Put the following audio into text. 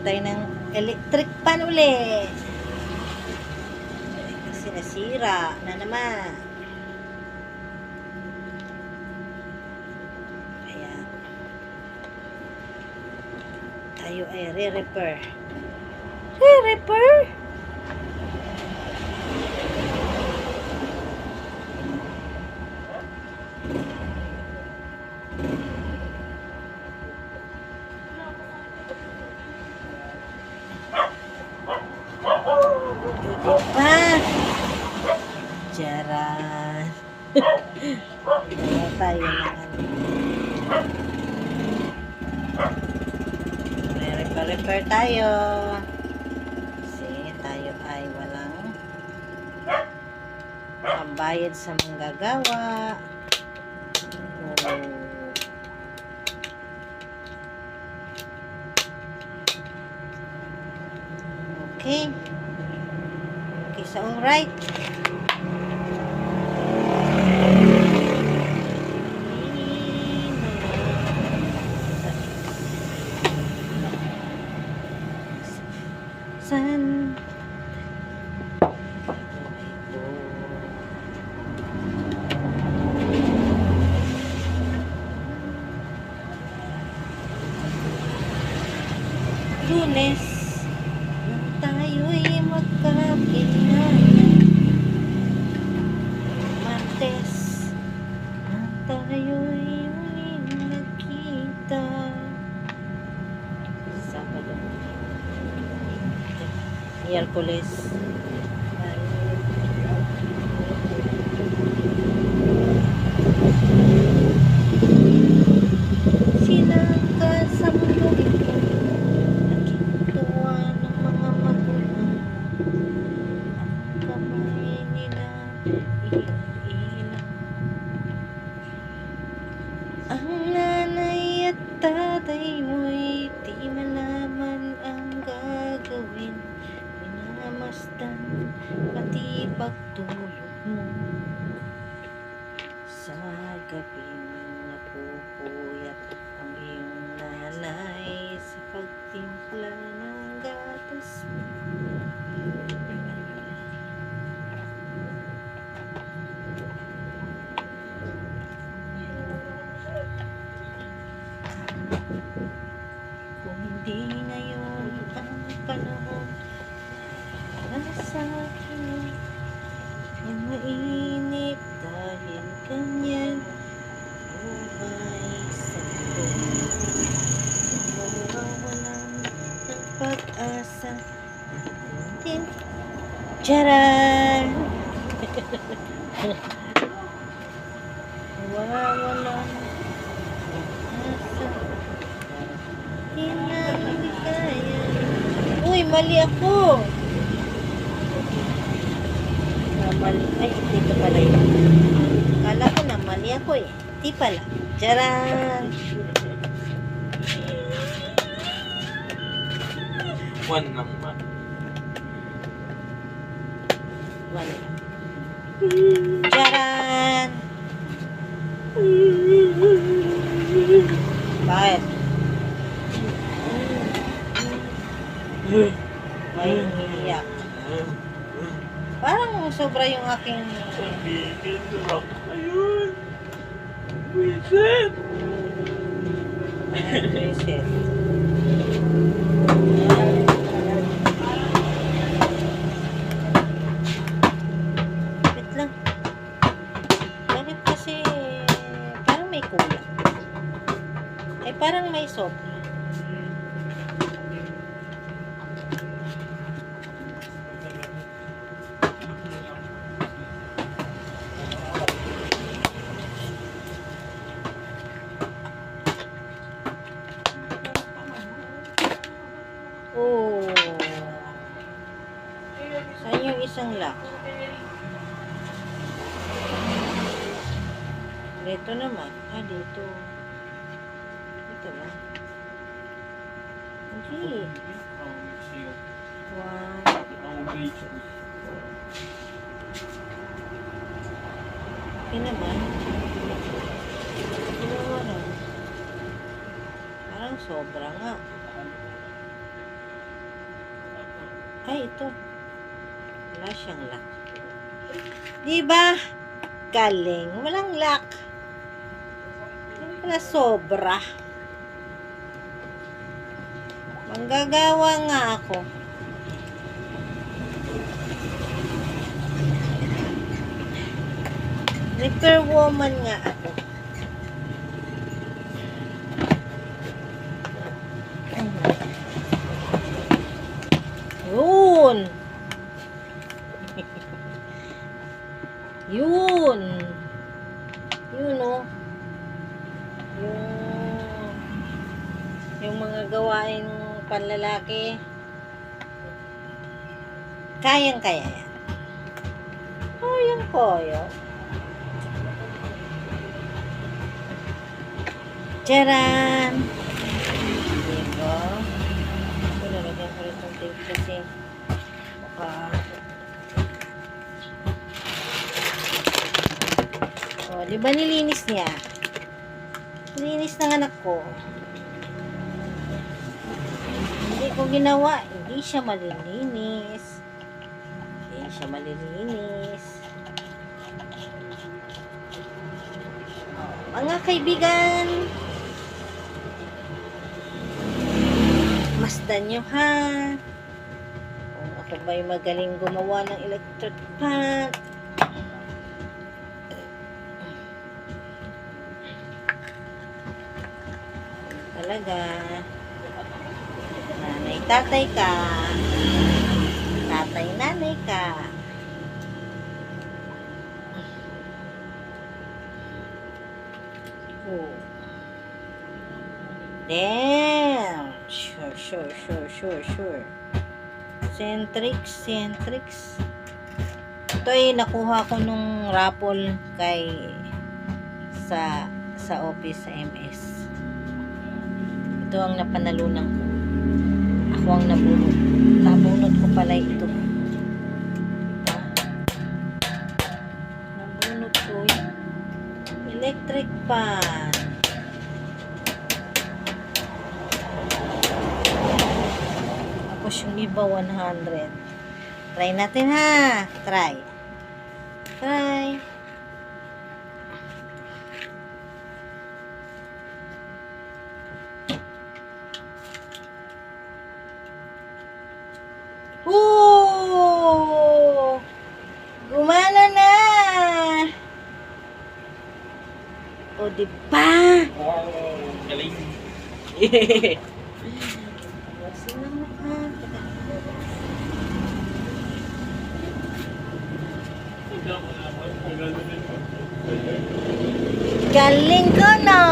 tayo ng electric pan uli. Kasi nasira na naman. Kaya tayo ay re-repair. Re-repair? Diba? Jaran. Kaya tayo ng repair tayo. Kasi tayo ay walang pambayad sa manggagawa. Okay. Okay, so alright. San? Lunes nang tayo'y magkakilala. Martes nang tayo'y muling nagkita. Sabado, Miyerkules sinangkal sa mundo ito. Tuwa ng mga magulang, ang kamay nila ilang-ilang. Ang nanay at tatay mo'y di malaman ang gagawin. Minamasdan pati pagtulog mo. Sa gabing napupuyat ang iyong nanay sa pagtimpla ng gatas mo. Kung hindi ngayon ang panahon para sa akin ay mainit dahil ganyan buhay sa mundo. Mawawalan ng pag-asa natin. Charan! Mawawalan ng pag-asa. Hindi kaya. Uy, mali ako! Mali. Ay, dito pala yun. Kala ko na mali ako eh. Di pala. Charan! One naman. Mali. Charan! Bakit? May umiiyak. Parang sobra yung aking Sabihin lang ayun. Vincent! reset. Wait lang. Bakit kasi parang may kulang? Ay parang may sobra. Oh. Saan yung isang lock? Dito naman. Ah, dito. Dito ba? Hindi. One. Okay naman. Ito naman. Parang sobra nga. Ay, ito. Wala siyang lock. Diba? Galing. Walang lock. Wala sobra. Manggagawa nga ako. Repair woman nga ako. Yun. Yun. Yun, oh. Yung mga gawain panlalaki. Kayang-kaya yan. Kayang-kaya. Charan! Diba? So, lalagyan ko rin itong tape kasi oh, diba nilinis niya? Nilinis ng anak ko. Hindi ko ginawa. Hindi siya malilinis. Hindi siya malilinis. Mga kaibigan, masdan nyo ha. Kung ako ba'y magaling gumawa ng electric fan. Talaga. Nanay, tatay ka. Tatay, nanay ka. Oh. Damn. Sure. Centrix. Ito ay nakuha ko nung raffle kay sa office sa MS. Ito ang napanalunan ko. Ako ang nabunot. Nabunot ko pala ito. Nabunot ko yung electric fan. Tapos yung iba 100. Try natin ha. Try. Gumana na! O, diba? Galing. Galing ko, no?